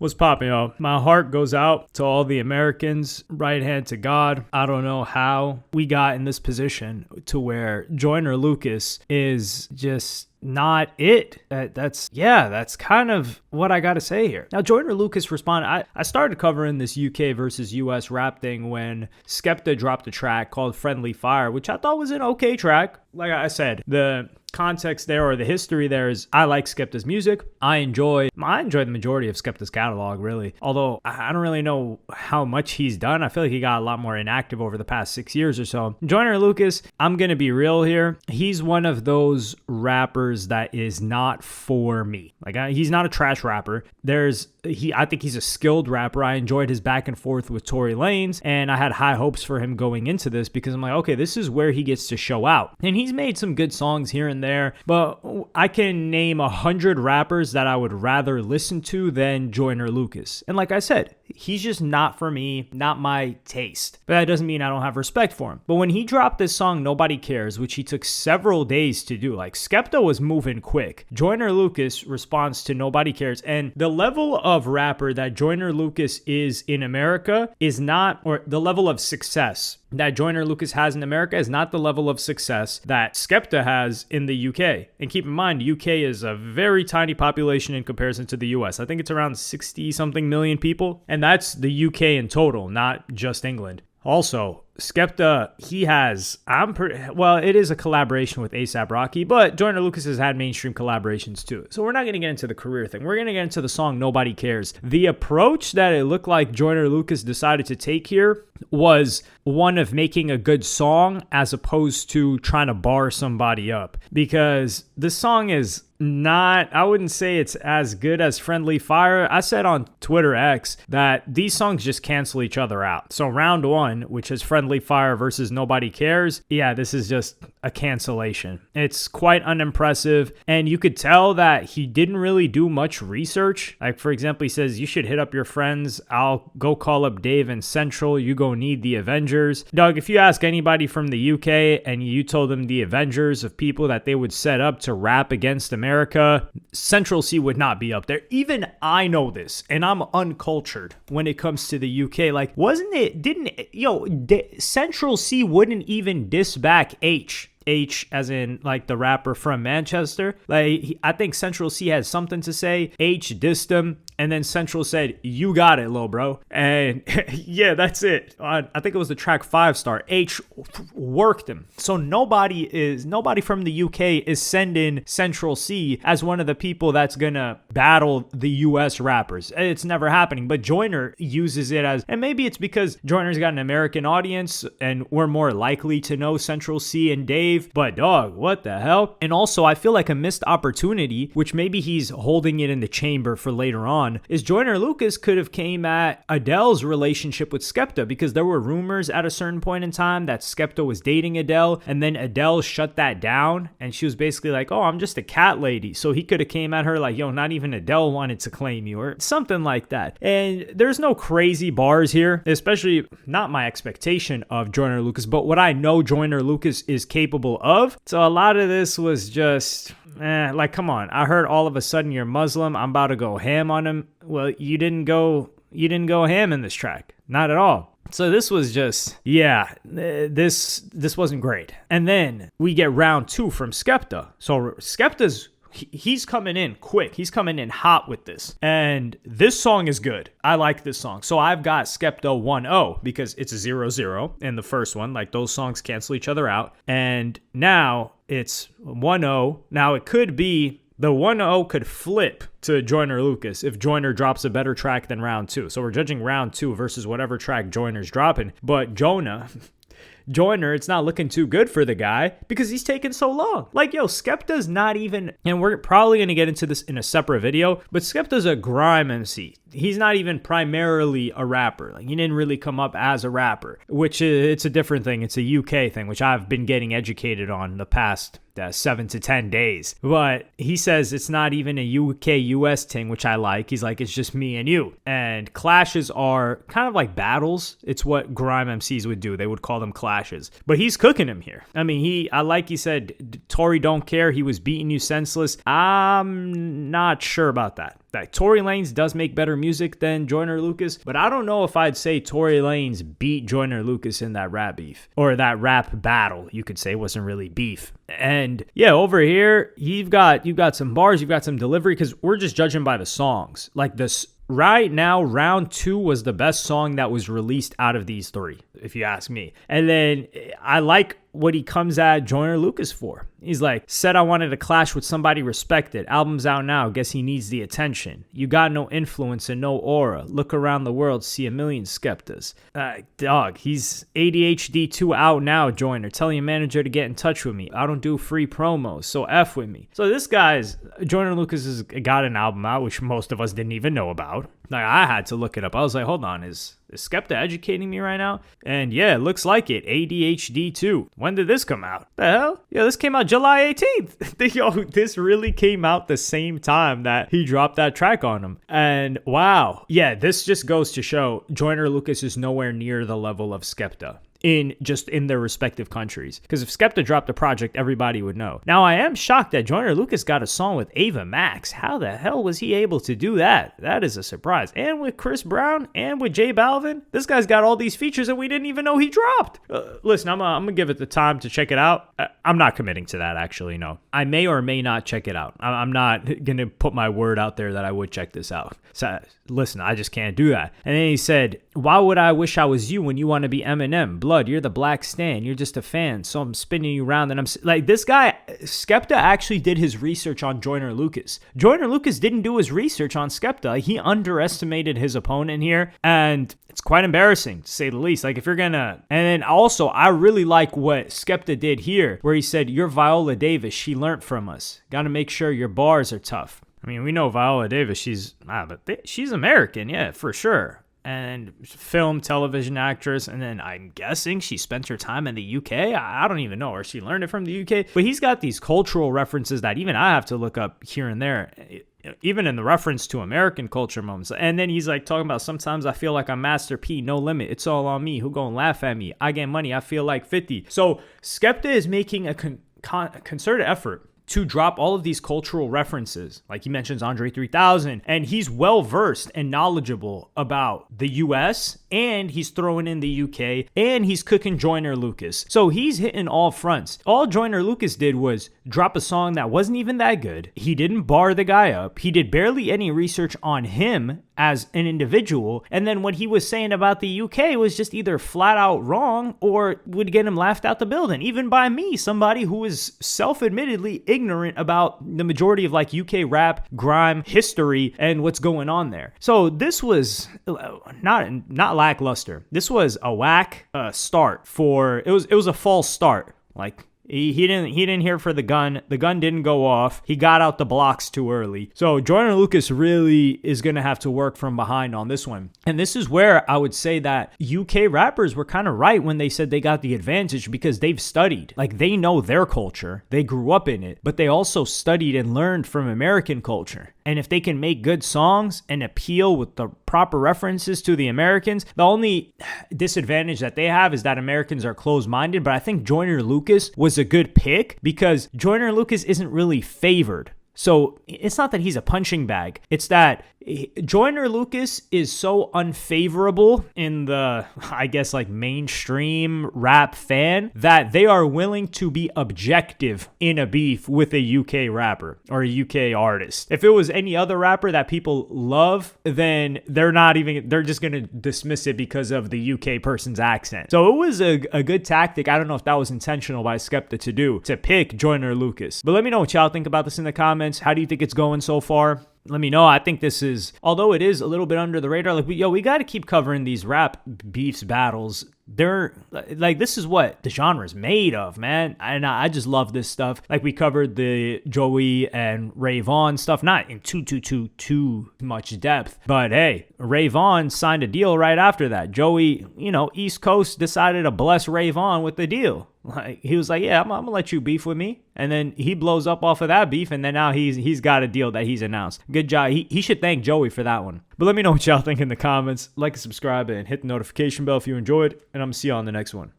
What's popping, yo? My heart goes out to all the Americans, right hand to God. I don't know how we got in this position to where Joyner Lucas is just not it. That's kind of what I gotta say here. Now, Joyner Lucas responded. I started covering this UK versus US rap thing when Skepta dropped a track called Friendly Fire, which I thought was an okay track. Like I said, the context there or the history there is I like Skepta's music. I enjoy the majority of Skepta's catalog, really. Although I don't really know how much he's done. I feel like he got a lot more inactive over the past 6 years or so. Joyner Lucas, I'm going to be real here. He's one of those rappers that is not for me. Like, he's not a trash rapper. I think he's a skilled rapper. I enjoyed his back and forth with Tory Lanez, and I had high hopes for him going into this because I'm like, okay, this is where he gets to show out. And he's made some good songs here and there, but I can name 100 rappers that I would rather listen to than Joyner Lucas. And like I said, he's just not for me, not my taste. But that doesn't mean I don't have respect for him. But when he dropped this song, Nobody Cares, which he took several days to do, like Skepta was moving quick. Joyner Lucas responds to Nobody Cares. And the level of rapper that Joyner Lucas is in America is not, or the level of success that Joyner Lucas has in America is not the level of success that Skepta has in the UK. And keep in mind, UK is a very tiny population in comparison to the US. I think it's around 60 something million people. And that's the UK in total, not just England. Also, Skepta, it is a collaboration with A$AP Rocky, but Joyner Lucas has had mainstream collaborations too. So we're not going to get into the career thing. We're going to get into the song Nobody Cares. The approach that it looked like Joyner Lucas decided to take here was one of making a good song as opposed to trying to bar somebody up, because the song is not, I wouldn't say it's as good as Friendly Fire. I said on Twitter X that these songs just cancel each other out. So round one, which is Friendly Fire versus Nobody Cares, yeah, this is just a cancellation. It's quite unimpressive, and you could tell that he didn't really do much research. Like, for example, he says, you should hit up your friends. I'll go call up Dave and Central. You go need the Avengers. Dog, if you ask anybody from the UK and you told them the Avengers of people that they would set up to rap against America, Central C would not be up there. Even I know this, and I'm uncultured when it comes to the UK. Like, Central C wouldn't even diss back H as in like the rapper from Manchester. Like, I think Central C had something to say. H dissed him, and then Central said, "You got it, lil bro." And yeah, that's it. I think it was the track 5 star. H worked him. So nobody from the UK is sending Central C as one of the people that's gonna battle the US rappers. It's never happening. But Joyner uses it as, and maybe it's because Joyner's got an American audience and we're more likely to know Central C and Dave. But dog, what the hell? And also, I feel like a missed opportunity, which maybe he's holding it in the chamber for later on, is Joyner Lucas could have came at Adele's relationship with Skepta, because there were rumors at a certain point in time that Skepta was dating Adele, and then Adele shut that down, and she was basically like, oh, I'm just a cat lady. So he could have came at her like, yo, not even Adele wanted to claim you, or something like that. And there's no crazy bars here, especially not my expectation of Joyner Lucas, but what I know Joyner Lucas is capable of. So a lot of this was just like, come on, I heard all of a sudden you're Muslim, I'm about to go ham on him. Well, you didn't go ham in this track, not at all. So this was just, this wasn't great. And then we get round 2 from Skepta. So Skepta's he's coming in quick. He's coming in hot with this. And this song is good. I like this song. So I've got Skepta 1-0 because it's a 0-0 in the first one. Like, those songs cancel each other out. And now it's 1-0. Now it could be the 1-0 could flip to Joyner Lucas if Joyner drops a better track than round 2. So we're judging round 2 versus whatever track Joyner's dropping. But Joyner, it's not looking too good for the guy because he's taking so long. Like, yo, Skepta's not even, and we're probably going to get into this in a separate video, but Skepta's a grime MC. He's not even primarily a rapper. Like, he didn't really come up as a rapper, which it's a different thing. It's a UK thing, which I've been getting educated on the past 7 to 10 days. But he says it's not even a UK-US thing, which I like. He's like, it's just me and you. And clashes are kind of like battles. It's what grime MCs would do. They would call them clashes. But he's cooking him here. I mean, he said, Tory don't care. He was beating you senseless. I'm not sure about that. That Tory Lanez does make better music than Joyner Lucas, but I don't know if I'd say Tory Lanez beat Joyner Lucas in that rap beef, or that rap battle. You could say it wasn't really beef. And yeah, over here, you've got some bars, you've got some delivery, because we're just judging by the songs. Like this. Right now, round 2 was the best song that was released out of these 3, if you ask me. And then I like what he comes at Joyner Lucas for. He's like, said I wanted to clash with somebody respected. Album's out now. Guess he needs the attention. You got no influence and no aura. Look around the world, see a million Skeptas. Dog, he's ADHD 2 out now, Joyner. Tell your manager to get in touch with me. I don't do free promos, so F with me. So this guy's, Joyner Lucas has got an album out, which most of us didn't even know about. Like, I had to look it up. I was like, hold on, is Skepta educating me right now? And yeah, it looks like it. ADHD 2. When did this come out? The hell? Yeah, this came out July 18th. Yo, this really came out the same time that he dropped that track on him. And wow. Yeah, this just goes to show Joyner Lucas is nowhere near the level of Skepta. In their respective countries. Because if Skepta dropped a project, everybody would know. Now, I am shocked that Joyner Lucas got a song with Ava Max. How the hell was he able to do that? That is a surprise. And with Chris Brown and with J Balvin, this guy's got all these features that we didn't even know he dropped. Listen, I'm going to give it the time to check it out. I'm not committing to that, actually, no. I may or may not check it out. I'm not going to put my word out there that I would check this out. So, listen, I just can't do that. And then he said, why would I wish I was you when you want to be Eminem? Blood, you're the black Stan. You're just a fan. So I'm spinning you around. And I'm like, this guy, Skepta actually did his research on Joyner Lucas. Joyner Lucas didn't do his research on Skepta. He underestimated his opponent here. And it's quite embarrassing, to say the least. Like, if you're gonna... And then also, I really like what Skepta did here, where he said, you're Viola Davis. She learned from us. Gotta make sure your bars are tough. I mean, we know Viola Davis. She's American, yeah, for sure. And film, television actress, and then I'm guessing she spent her time in the UK. I don't even know, or she learned it from the UK. But he's got these cultural references that even I have to look up here and there, even in the reference to American culture moments. And then he's like talking about, sometimes I feel like I'm Master P, no limit. It's all on me. Who gonna laugh at me? I get money. I feel like 50. So Skepta is making a concerted effort to drop all of these cultural references. Like he mentions Andre 3000, and he's well-versed and knowledgeable about the US, and he's throwing in the UK, and he's cooking Joyner Lucas. So he's hitting all fronts. All Joyner Lucas did was drop a song that wasn't even that good. He didn't bar the guy up. He did barely any research on him as an individual, and then what he was saying about the UK was just either flat out wrong or would get him laughed out the building, even by me, somebody who is self-admittedly ignorant about the majority of like UK rap, grime, history, and what's going on there. So this was not lackluster. This was a whack start for, it was a false start. Like, He didn't hear for the gun. The gun didn't go off. He got out the blocks too early. So Joyner Lucas really is going to have to work from behind on this one. And this is where I would say that UK rappers were kind of right when they said they got the advantage, because they've studied. Like, they know their culture. They grew up in it. But they also studied and learned from American culture. And if they can make good songs and appeal with the proper references to the Americans, the only disadvantage that they have is that Americans are closed-minded. But I think Joyner Lucas was a good pick because Joyner Lucas isn't really favored. So it's not that he's a punching bag. It's that Joyner Lucas is so unfavorable in the, I guess, like mainstream rap fan that they are willing to be objective in a beef with a UK rapper or a UK artist. If it was any other rapper that people love, then they're just going to dismiss it because of the UK person's accent. So it was a good tactic. I don't know if that was intentional by Skepta to pick Joyner Lucas. But let me know what y'all think about this in the comments. How do you think it's going so far? Let me know. I think this is, although it is a little bit under the radar, like we got to keep covering these rap beefs battles. They're like, this is what the genre is made of, man. And I just love this stuff. Like, we covered the Joey and Ray Vaughn stuff, not in too much depth, but hey, Ray Vaughn signed a deal right after that. Joey, East Coast decided to bless Ray Vaughn with the deal. Like, he was like, yeah, I'm gonna let you beef with me. And then he blows up off of that beef, and then now he's got a deal that he's announced. Good job. He should thank Joey for that one. But let me know what y'all think in the comments. Like and subscribe and hit the notification bell if you enjoyed, and I'm gonna see you on the next one.